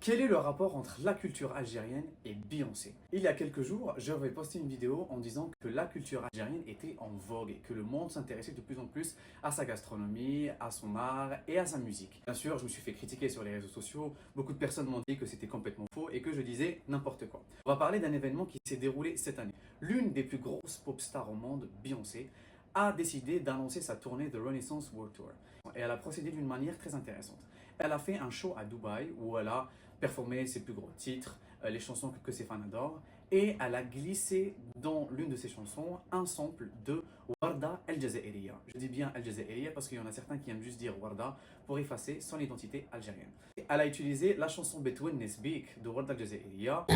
Quel est le rapport entre la culture algérienne et Beyoncé? Il y a quelques jours, j'avais posté une vidéo en disant que la culture algérienne était en vogue et que le monde s'intéressait de plus en plus à sa gastronomie, à son art et à sa musique. Bien sûr, je me suis fait critiquer sur les réseaux sociaux, beaucoup de personnes m'ont dit que c'était complètement faux et que je disais n'importe quoi. On va parler d'un événement qui s'est déroulé cette année. L'une des plus grosses pop stars au monde, Beyoncé, a décidé d'annoncer sa tournée de Renaissance World Tour. Et elle a procédé d'une manière très intéressante. Elle a fait un show à Dubaï où elle a performé ses plus gros titres, les chansons que ses fans adorent, et elle a glissé dans l'une de ses chansons un sample de Warda El Jazairiya. Je dis bien El Jazairiya parce qu'il y en a certains qui aiment juste dire Warda pour effacer son identité algérienne. Elle a utilisé la chanson Between Nesbik de Warda El Jazairiya.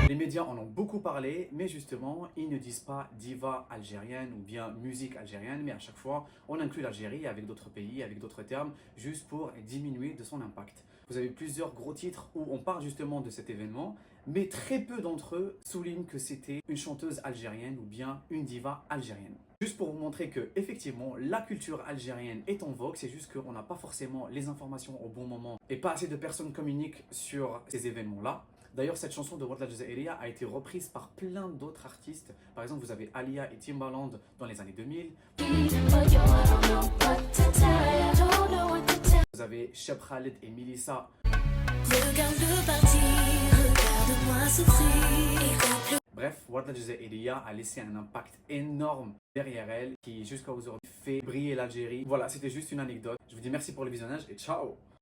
Les médias en ont beaucoup parlé, mais justement, ils ne disent pas diva algérienne ou bien musique algérienne, mais à chaque fois, on inclut l'Algérie avec d'autres pays, avec d'autres termes, juste pour diminuer de son impact. Vous avez plusieurs gros titres où on parle justement de cet événement, mais très peu d'entre eux soulignent que c'était une chanteuse algérienne ou bien une diva algérienne. Juste pour vous montrer que, effectivement, la culture algérienne est en vogue, c'est juste qu'on n'a pas forcément les informations au bon moment et pas assez de personnes communiquent sur ces événements-là. D'ailleurs, cette chanson de Warda El Jazairiya a été reprise par plein d'autres artistes. Par exemple, vous avez Alia et Timbaland dans les années 2000. Vous avez Cheb Khaled et Melissa. Bref, Warda El Jazairiya a laissé un impact énorme derrière elle qui, jusqu'à aujourd'hui, fait briller l'Algérie. Voilà, c'était juste une anecdote. Je vous dis merci pour le visionnage et ciao!